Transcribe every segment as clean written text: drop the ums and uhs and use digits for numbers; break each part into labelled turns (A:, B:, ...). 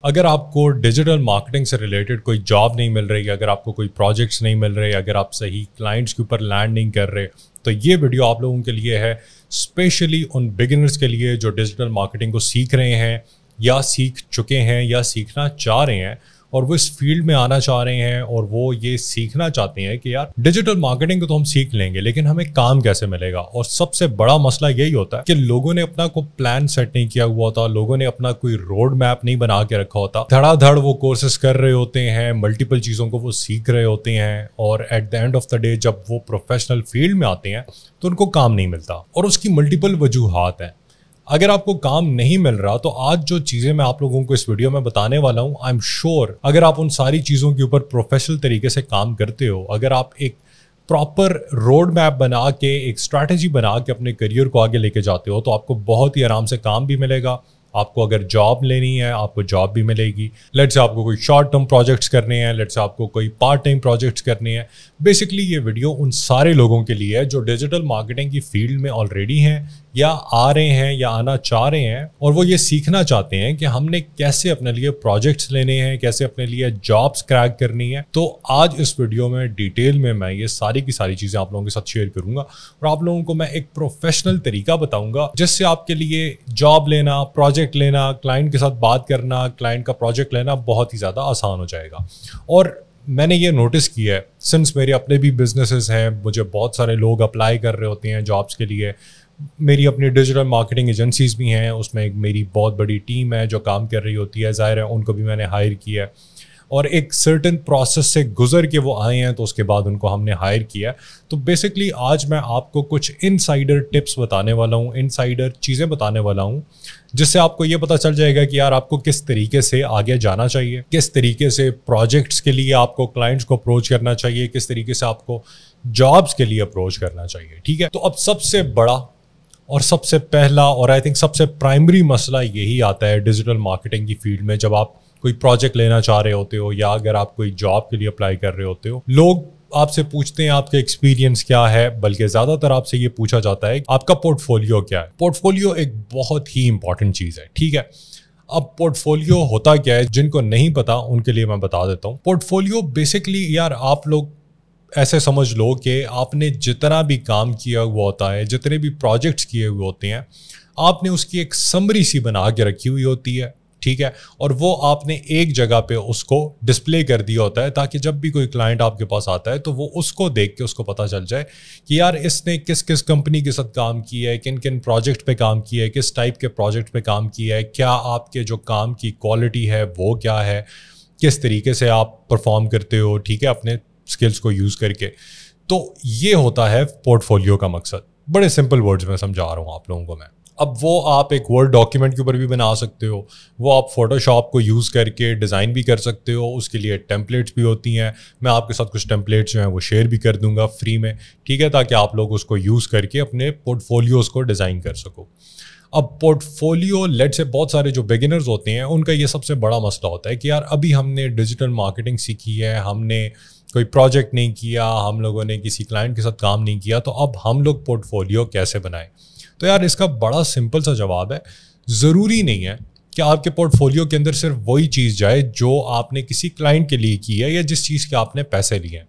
A: اگر آپ کو ڈیجیٹل مارکیٹنگ سے ریلیٹڈ کوئی جاب نہیں مل رہی، اگر آپ کو کوئی پروجیکٹس نہیں مل رہے، اگر آپ صحیح کلائنٹس کے اوپر لینڈ نہیں کر رہے، تو یہ ویڈیو آپ لوگوں کے لیے ہے، اسپیشلی ان بگنرز کے لیے جو ڈیجیٹل مارکیٹنگ کو سیکھ رہے ہیں یا سیکھ چکے ہیں یا سیکھنا چاہ رہے ہیں اور وہ اس فیلڈ میں آنا چاہ رہے ہیں اور وہ یہ سیکھنا چاہتے ہیں کہ یار ڈیجیٹل مارکیٹنگ کو تو ہم سیکھ لیں گے لیکن ہمیں کام کیسے ملے گا۔ اور سب سے بڑا مسئلہ یہی ہوتا ہے کہ لوگوں نے اپنا کوئی پلان سیٹ نہیں کیا ہوا ہوتا، لوگوں نے اپنا کوئی روڈ میپ نہیں بنا کے رکھا ہوتا، دھڑا دھڑ وہ کورسز کر رہے ہوتے ہیں، ملٹیپل چیزوں کو وہ سیکھ رہے ہوتے ہیں اور at the end of the day جب وہ پروفیشنل فیلڈ میں آتے ہیں تو ان کو کام نہیں ملتا، اور اس کی ملٹیپل وجوہات ہیں۔ اگر آپ کو کام نہیں مل رہا تو آج جو چیزیں میں آپ لوگوں کو اس ویڈیو میں بتانے والا ہوں، آئی ایم شیور اگر آپ ان ساری چیزوں کے اوپر پروفیشنل طریقے سے کام کرتے ہو، اگر آپ ایک پراپر روڈ میپ بنا کے ایک اسٹریٹجی بنا کے اپنے کریئر کو آگے لے کے جاتے ہو، تو آپ کو بہت ہی آرام سے کام بھی ملے گا۔ آپ کو اگر جاب لینی ہے آپ کو جاب بھی ملے گی، لیٹس سے آپ کو کوئی شارٹ ٹرم پروجیکٹس کرنے ہیں، لیٹس سے آپ کو کوئی پارٹ ٹائم پروجیکٹس کرنے ہیں۔ بیسکلی یہ ویڈیو ان سارے لوگوں کے لیے ہے جو ڈیجیٹل مارکیٹنگ کی فیلڈ میں آلریڈی ہیں یا آ رہے ہیں یا آنا چاہ رہے ہیں، اور وہ یہ سیکھنا چاہتے ہیں کہ ہم نے کیسے اپنے لیے پروجیکٹس لینے ہیں، کیسے اپنے لیے جابس کریک کرنی ہے۔ تو آج اس ویڈیو میں ڈیٹیل میں یہ ساری کی ساری چیزیں آپ لوگوں کے ساتھ شیئر کروں گا اور آپ لوگوں کو میں ایک پروفیشنل طریقہ بتاؤں گا جس سے آپ کے لیے جاب لینا، پروجیکٹ لینا، کلائنٹ کے ساتھ بات کرنا، کلائنٹ کا پروجیکٹ لینا بہت ہی زیادہ آسان ہو جائے گا۔ اور میں نے یہ نوٹس کیا ہے سنس میرے اپنے بھی بزنسز ہیں، مجھے بہت سارے لوگ اپلائی کر رہے ہوتے ہیں جابس کے لیے، میری اپنی ڈیجیٹل مارکیٹنگ ایجنسیز بھی ہیں، اس میں میری بہت بڑی ٹیم ہے جو کام کر رہی ہوتی ہے، ظاہر ہے ان کو بھی میں نے ہائر کیا ہے اور ایک سرٹن پروسیس سے گزر کے وہ آئے ہیں تو اس کے بعد ان کو ہم نے ہائر کیا ہے۔ تو بیسکلی آج میں آپ کو کچھ انسائڈر ٹپس بتانے والا ہوں، انسائڈر چیزیں بتانے والا ہوں جس سے آپ کو یہ پتہ چل جائے گا کہ یار آپ کو کس طریقے سے آگے جانا چاہیے، کس طریقے سے پروجیکٹس کے لیے آپ کو کلائنٹس کو اپروچ کرنا چاہیے، کس طریقے سے آپ کو جابس کے لیے اپروچ کرنا چاہیے، ٹھیک ہے۔ تو اب سب سے بڑا اور سب سے پہلا اور آئی تھنک سب سے پرائمری مسئلہ یہی آتا ہے ڈیجیٹل مارکیٹنگ کی فیلڈ میں، جب آپ کوئی پروجیکٹ لینا چاہ رہے ہوتے ہو یا اگر آپ کوئی جاب کے لیے اپلائی کر رہے ہوتے ہو، لوگ آپ سے پوچھتے ہیں آپ کا ایکسپیرینس کیا ہے، بلکہ زیادہ تر آپ سے یہ پوچھا جاتا ہے آپ کا پورٹ فولیو کیا ہے۔ پورٹ فولیو ایک بہت ہی امپورٹنٹ چیز ہے، ٹھیک ہے۔ اب پورٹ فولیو ہوتا کیا ہے، جن کو نہیں پتا ان کے لیے میں بتا دیتا ہوں۔ پورٹ فولیو بیسکلی یار آپ لوگ ایسے سمجھ لو کہ آپ نے جتنا بھی کام کیا ہوا ہوتا ہے، جتنے بھی پروجیکٹس کیے ہوئے ہوتے ہیں، آپ نے اس کی ایک سمری سی بنا کے رکھی ہوئی ہوتی ہے، ٹھیک ہے، اور وہ آپ نے ایک جگہ پہ اس کو ڈسپلے کر دیا ہوتا ہے تاکہ جب بھی کوئی کلائنٹ آپ کے پاس آتا ہے تو وہ اس کو دیکھ کے اس کو پتہ چل جائے کہ یار اس نے کس کس کمپنی کے ساتھ کام کیا ہے، کن کن پروجیکٹ پہ کام کیا ہے، کس ٹائپ کے پروجیکٹ پہ کام کیا ہے، کیا آپ کے جو کام کی کوالٹی ہے وہ کیا ہے، کس طریقے سے آپ پرفارم کرتے ہو، ٹھیک ہے، اپنے اسکلس کو یوز کر کے۔ تو یہ ہوتا ہے پورٹ فولیو کا مقصد، بڑے سمپل ورڈز میں سمجھا رہا ہوں آپ لوگوں کو میں۔ اب وہ آپ ایک ورڈ ڈاکیومنٹ کے اوپر بھی بنا سکتے ہو، وہ آپ فوٹو شاپ کو یوز کر کے ڈیزائن بھی کر سکتے ہو، اس کے لیے ٹیمپلیٹس بھی ہوتی ہیں، میں آپ کے ساتھ کچھ ٹیمپلیٹس جو ہیں وہ شیئر بھی کر دوں گا فری میں، ٹھیک ہے، تاکہ آپ لوگ اس کو یوز کر کے اپنے پورٹ فولیوز کو ڈیزائن کر سکو۔ اب پورٹ فولیو لیٹ سے بہت سارے جو بگنرز ہوتے ہیں ان کا یہ سب سے بڑا مسئلہ ہوتا ہے کہ یار ابھی ہم نے ڈیجیٹل مارکیٹنگ سیکھی ہے، ہم نے کوئی پروجیکٹ نہیں کیا، ہم لوگوں نے کسی کلائنٹ کے ساتھ کام نہیں کیا، تو اب ہم لوگ پورٹ فولیو کیسے بنائیں؟ تو یار اس کا بڑا سمپل سا جواب ہے، ضروری نہیں ہے کہ آپ کے پورٹ فولیو کے اندر صرف وہی چیز جائے جو آپ نے کسی کلائنٹ کے لیے کی ہے یا جس چیز کے آپ نے پیسے لیے ہیں۔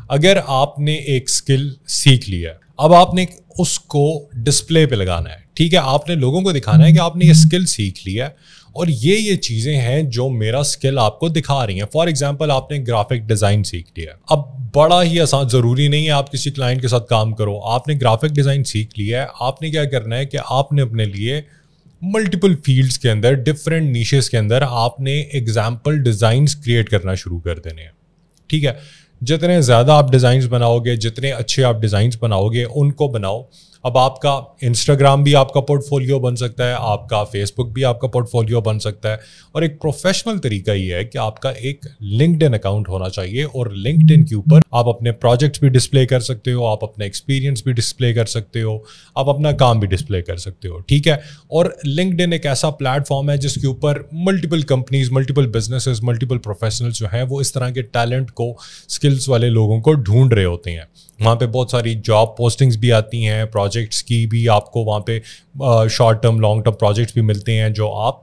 A: اگر آپ نے ایک اسکل سیکھ لی ہے، اب آپ نے اس کو ڈسپلے پہ لگانا ہے، ٹھیک ہے، آپ نے لوگوں کو دکھانا ہے کہ آپ نے یہ اسکل سیکھ لی ہے اور یہ چیزیں ہیں جو میرا اسکل آپ کو دکھا رہی ہیں۔ فار ایگزامپل آپ نے گرافک ڈیزائن سیکھ لیا، اب بڑا ہی آسان، ضروری نہیں ہے آپ کسی کلائنٹ کے ساتھ کام کرو، آپ نے گرافک ڈیزائن سیکھ لیا ہے، آپ نے کیا کرنا ہے کہ آپ نے اپنے لیے ملٹیپل فیلڈس کے اندر، ڈفرینٹ نیشز کے اندر آپ نے ایگزامپل ڈیزائنس کریٹ کرنا شروع کر دینے ہیں، ٹھیک ہے۔ جتنے زیادہ آپ ڈیزائنس بناؤ گے، جتنے اچھے آپ ڈیزائنس بناؤ گے، ان کو بناؤ۔ اب آپ کا انسٹاگرام بھی آپ کا پورٹ فولیو بن سکتا ہے، آپ کا فیس بک بھی آپ کا پورٹ فولیو بن سکتا ہے، اور ایک پروفیشنل طریقہ یہ ہے کہ آپ کا ایک لنکڈ ان اکاؤنٹ ہونا چاہیے، اور لنکڈ ان کے اوپر آپ اپنے پروجیکٹس بھی ڈسپلے کر سکتے ہو، آپ اپنا ایکسپیرینس بھی ڈسپلے کر سکتے ہو، آپ اپنا کام بھی ڈسپلے کر سکتے ہو، ٹھیک ہے۔ اور لنکڈ ان ایک ایسا پلیٹ فارم ہے جس کے اوپر multiple companies, multiple businesses, multiple professionals جو ہیں وہ اس طرح کے ٹیلنٹ کو، اسکلس والے لوگوں کو ڈھونڈ رہے ہوتے ہیں۔ وہاں پہ بہت ساری جاب پوسٹنگز بھی آتی ہیں، پروجیکٹس کی بھی آپ کو وہاں پہ short term, long term projects بھی ملتے ہیں جو آپ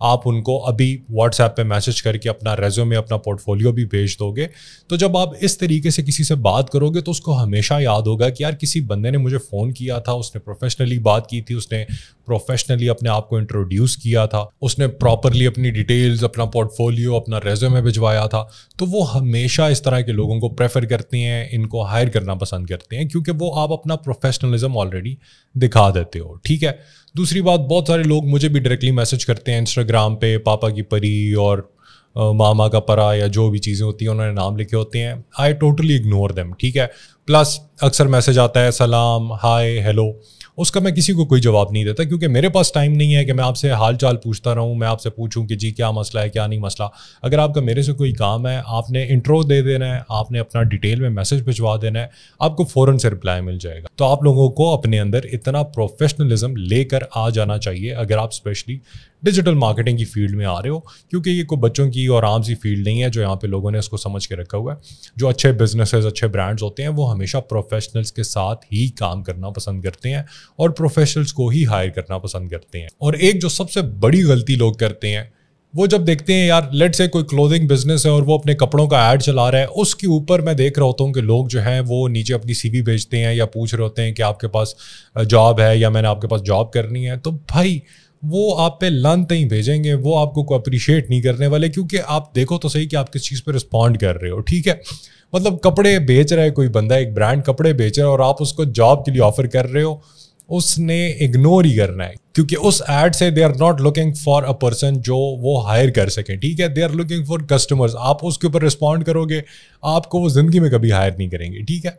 A: آپ ان کو ابھی واٹس ایپ پہ میسج کر کے اپنا ریزیومے اپنا پورٹفولیو بھی بھیج دو گے. تو جب آپ اس طریقے سے کسی سے بات کرو گے تو اس کو ہمیشہ یاد ہوگا کہ یار کسی بندے نے مجھے فون کیا تھا, اس نے پروفیشنلی بات کی تھی, اس نے پروفیشنلی اپنے آپ کو انٹروڈیوس کیا تھا, اس نے پراپرلی اپنی ڈیٹیلز, اپنا پورٹفولیو, اپنا ریزیومے بھجوایا تھا. تو وہ ہمیشہ اس طرح کے لوگوں کو پریفر کرتے ہیں, ان کو ہائر کرنا پسند کرتے ہیں, کیونکہ وہ آپ اپنا پروفیشنلزم آلریڈی دکھا دیتے ہو. ٹھیک ہے. دوسری بات, بہت سارے لوگ مجھے بھی ڈائریکٹلی میسج کرتے ہیں انسٹاگرام پہ, پاپا کی پری اور ماما کا پرا یا جو بھی چیزیں ہوتی ہیں انہوں نے نام لکھے ہوتے ہیں. I totally ignore them. ٹھیک ہے. پلس اکثر میسج آتا ہے سلام, ہائے, ہیلو, اس کا میں کسی کو کوئی جواب نہیں دیتا, کیونکہ میرے پاس ٹائم نہیں ہے کہ میں آپ سے حال چال پوچھتا رہوں, میں آپ سے پوچھوں کہ جی کیا مسئلہ ہے, کیا نہیں مسئلہ. اگر آپ کا میرے سے کوئی کام ہے, آپ نے انٹرو دے دینا ہے, آپ نے اپنا ڈیٹیل میں میسج بھجوا دینا ہے, آپ کو فوراً سے رپلائی مل جائے گا. تو آپ لوگوں کو اپنے اندر اتنا پروفیشنلزم لے کر آ جانا چاہیے اگر آپ اسپیشلی ڈیجیٹل مارکیٹنگ کی فیلڈ میں آ رہے ہو, کیونکہ یہ کوئی بچوں کی اور عام سی فیلڈ نہیں ہے جو یہاں پہ لوگوں نے اس کو سمجھ کے رکھا ہوا ہے. جو اچھے بزنسز, اچھے برانڈز ہوتے ہیں وہ ہمیشہ پروفیشنلز کے ساتھ ہی کام کرنا پسند کرتے ہیں اور پروفیشنلز کو ہی ہائر کرنا پسند کرتے ہیں. اور ایک جو سب سے بڑی غلطی لوگ کرتے ہیں, وہ جب دیکھتے ہیں یار لیٹ سے کوئی کلودنگ بزنس ہے اور وہ اپنے کپڑوں کا ایڈ چلا رہا ہے, اس کے اوپر میں دیکھ رہا ہوتا ہوں کہ لوگ جو ہیں وہ نیچے اپنی سی وی بھیجتے ہیں یا پوچھ رہے ہوتے ہیں کہ آپ کے پاس جاب ہے یا میں نے آپ کے پاس جاب کرنی ہے. تو بھائی وہ آپ پہ لانت نہیں بھیجیں گے, وہ آپ کو اپریشیٹ نہیں کرنے والے, کیونکہ آپ دیکھو تو صحیح کہ آپ کس چیز پہ رسپونڈ کر رہے ہو. ٹھیک ہے. مطلب کپڑے بیچ رہا ہے کوئی بندہ, ایک برانڈ کپڑے بیچ رہا ہے اور آپ اس کو جاب کے لیے آفر کر رہے ہو, اس نے اگنور ہی کرنا ہے, کیونکہ اس ایڈ سے they are not looking for a person جو وہ ہائر کر سکیں. ٹھیک ہے. They are looking for customers. آپ اس کے اوپر رسپونڈ کرو گے, آپ کو وہ زندگی میں کبھی ہائر نہیں کریں گے. ٹھیک ہے.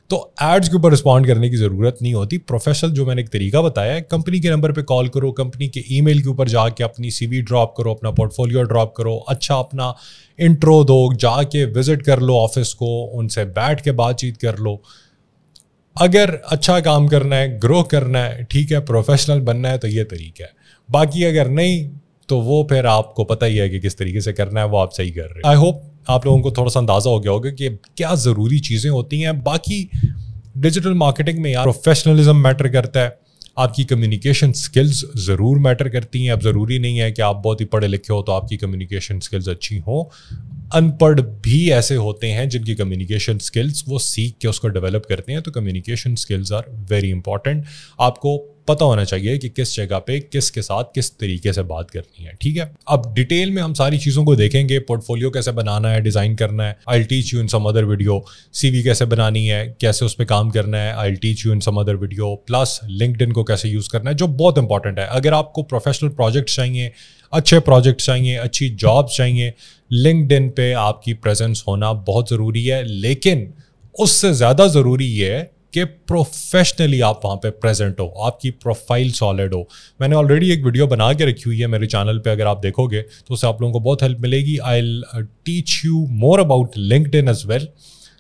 A: تو ایڈز کے اوپر رسپونڈ کرنے کی ضرورت نہیں ہوتی. پروفیشنل جو میں نے ایک طریقہ بتایا ہے, کمپنی کے نمبر پہ کال کرو, کمپنی کے ای میل کے اوپر جا کے اپنی سی وی ڈراپ کرو, اپنا پورٹفولیو ڈراپ کرو, اچھا اپنا انٹرو دو, جا کے وزٹ کر لو آفس کو, ان سے بیٹھ کے بات چیت کر لو. اگر اچھا کام کرنا ہے, گرو کرنا ہے, ٹھیک ہے, پروفیشنل بننا ہے, تو یہ طریقہ ہے. باقی اگر نہیں تو وہ پھر آپ کو پتہ ہی ہے کہ کس طریقے سے کرنا ہے, وہ آپ صحیح کر رہے ہیں. آئی ہوپ آپ لوگوں کو تھوڑا سا اندازہ ہو گیا ہوگا کہ کیا ضروری چیزیں ہوتی ہیں. باقی ڈیجیٹل مارکیٹنگ میں یار پروفیشنلزم میٹر کرتا ہے, آپ کی کمیونیکیشن سکلز ضرور میٹر کرتی ہیں. اب ضروری نہیں ہے کہ آپ بہت ہی پڑھے لکھے ہو تو آپ کی کمیونیکیشن سکلز اچھی ہوں. ان پڑھ بھی ایسے ہوتے ہیں جن کی کمیونیکیشن سکلز وہ سیکھ کے اس کو ڈیولپ کرتے ہیں. تو communication skills are very important. آپ کو پتہ ہونا چاہیے کہ کس جگہ پہ کس کے ساتھ کس طریقے سے بات کرنی ہے. ٹھیک ہے. اب ڈیٹیل میں ہم ساری چیزوں کو دیکھیں گے. پورٹفولیو کیسے بنانا ہے, ڈیزائن کرنا ہے, I will teach you in some other video. C V کیسے بنانی ہے, کیسے اس پہ کام کرنا ہے, I will teach you in some other video. Plus LinkedIn کو کیسے یوز کرنا ہے, جو بہت امپورٹنٹ ہے. اگر آپ کو پروفیشنل پروجیکٹس چاہیے, اچھے پروجیکٹس چاہیے, اچھی جابس چاہیے, لنکڈ ان پہ آپ کی پریزنس ہونا بہت ضروری ہے. لیکن اس سے زیادہ ضروری یہ ہے کہ پروفیشنلی آپ وہاں پہ پریزنٹ ہو, آپ کی پروفائل سالڈ ہو. میں نے آلریڈی ایک ویڈیو بنا کے رکھی ہوئی ہے میرے چینل پہ, اگر آپ دیکھو گے تو اس سے آپ لوگوں کو بہت ہیلپ ملے گی. I will teach you more about LinkedIn as well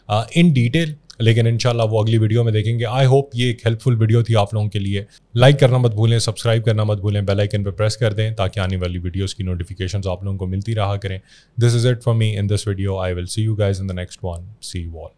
A: in detail, لیکن انشاءاللہ وہ اگلی ویڈیو میں دیکھیں گے. آئی ہوپ یہ ایک ہیلپ فل ویڈیو تھی آپ لوگوں کے لیے. لائک کرنا مت بھولیں, سبسکرائب کرنا مت بھولیں, بیل آئکن پہ پریس کر دیں تاکہ آنے والی ویڈیوز کی نوٹیفیکیشنز آپ لوگوں کو ملتی رہا کریں. This is it for me in this video. I will see you guys in the next one. See you all.